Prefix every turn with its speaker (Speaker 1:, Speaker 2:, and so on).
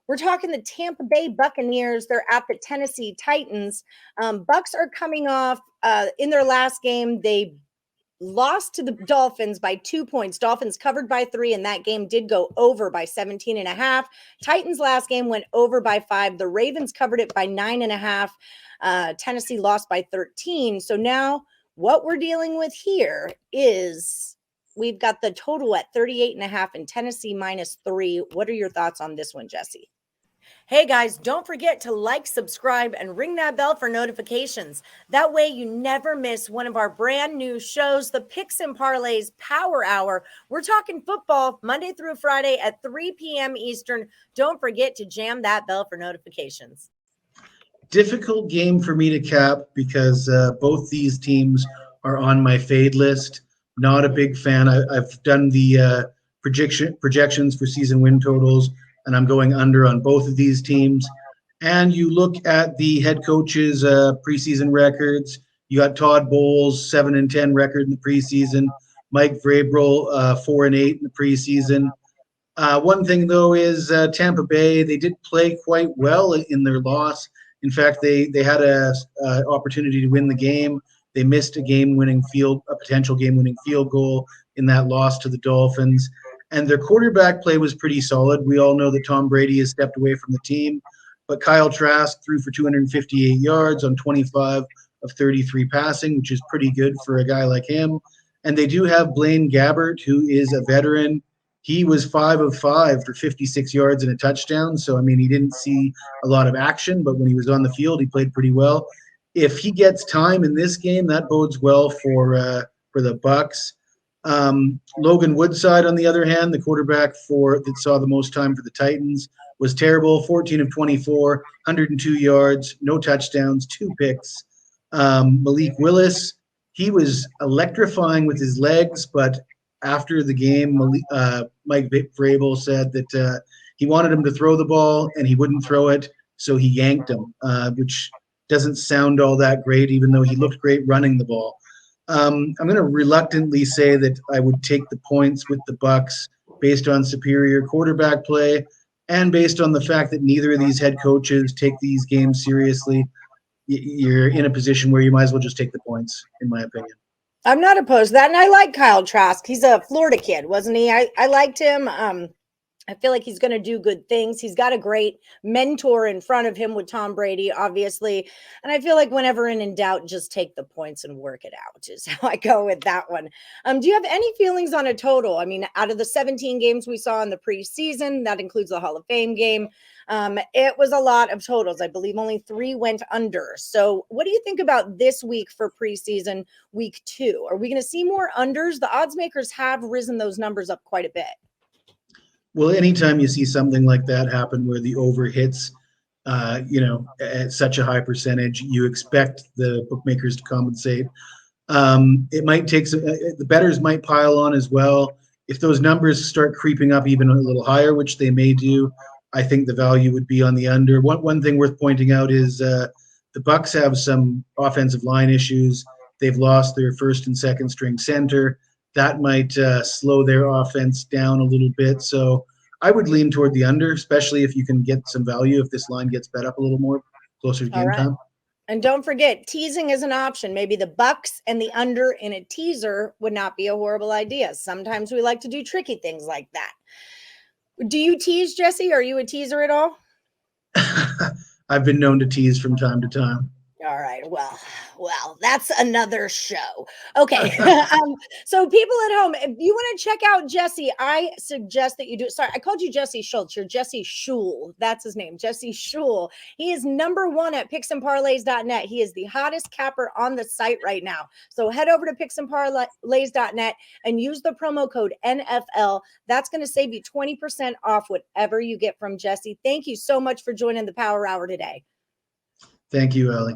Speaker 1: We're talking the Tampa Bay Buccaneers. They're at the Tennessee Titans. Bucks are coming off in their last game. They lost to the Dolphins by 2 points. Dolphins covered by 3, and that game did go over by 17.5. Titans last game went over by 5. The Ravens covered it by 9.5. Tennessee lost by 13. So now what we're dealing with here is we've got the total at 38.5 and Tennessee -3. What are your thoughts on this one, Jesse? Hey guys, don't forget to like, subscribe, and ring that bell for notifications. That way you never miss one of our brand new shows, the Picks and Parlays Power Hour. We're talking football Monday through Friday at 3 p.m. Eastern. Don't forget to jam that bell for notifications.
Speaker 2: Difficult game for me to cap because both these teams are on my fade list. Not a big fan. I've done the projections for season win totals, and I'm going under on both of these teams. And you look at the head coach's preseason records. You got Todd Bowles, 7-10 record in the preseason. Mike Vrabel, 4-8 in the preseason. One thing though is Tampa Bay. They did play quite well in their loss. In fact, they had a opportunity to win the game. They missed a potential game-winning field goal in that loss to the Dolphins. And their quarterback play was pretty solid. We all know that Tom Brady has stepped away from the team, but Kyle Trask threw for 258 yards on 25 of 33 passing, which is pretty good for a guy like him. And they do have Blaine Gabbert, who is a veteran. He was 5 of 5 for 56 yards and a touchdown. So, I mean, he didn't see a lot of action, but when he was on the field, he played pretty well. If he gets time in this game, that bodes well for the Bucks. Logan Woodside, on the other hand, the quarterback that saw the most time for the Titans, was terrible. 14 of 24, 102 yards, no touchdowns, 2 picks. Malik Willis, he was electrifying with his legs, but after the game, Mike Vrabel said that he wanted him to throw the ball and he wouldn't throw it, so he yanked him, which doesn't sound all that great, even though he looked great running the ball. I'm going to reluctantly say that I would take the points with the Bucks based on superior quarterback play and based on the fact that neither of these head coaches take these games seriously. You're in a position where you might as well just take the points, in my opinion.
Speaker 1: I'm not opposed to that, and I like Kyle Trask. He's a Florida kid, wasn't he? I liked him. I feel like he's going to do good things. He's got a great mentor in front of him with Tom Brady, obviously. And I feel like whenever in doubt, just take the points and work it out is how I go with that one. Do you have any feelings on a total? I mean, out of the 17 games we saw in the preseason, that includes the Hall of Fame game, it was a lot of totals. I believe only 3 went under. So what do you think about this week for preseason, week 2? Are we going to see more unders? The odds makers have risen those numbers up quite a bit.
Speaker 2: Well, anytime you see something like that happen where the over hits, at such a high percentage, you expect the bookmakers to compensate. It might take the bettors might pile on as well. If those numbers start creeping up even a little higher, which they may do, I think the value would be on the under. One thing worth pointing out is the Bucks have some offensive line issues. They've lost their first and second string center. That might slow their offense down a little bit. So I would lean toward the under, especially if you can get some value if this line gets bet up a little more closer to game time.
Speaker 1: And don't forget, teasing is an option. Maybe the Bucks and the under in a teaser would not be a horrible idea. Sometimes we like to do tricky things like that. Do you tease, Jesse? Are you a teaser at all?
Speaker 2: I've been known to tease from time to time.
Speaker 1: All right. Well, that's another show. Okay. So people at home, if you want to check out Jesse, I suggest that you do. Sorry, I called you Jesse Schultz. You're Jesse Shule. That's his name, Jesse Shule. He is #1 at picksandparlays.net. He is the hottest capper on the site right now. So head over to picksandparlays.net and use the promo code NFL. That's going to save you 20% off whatever you get from Jesse. Thank you so much for joining the Power Hour today.
Speaker 2: Thank you, Allie.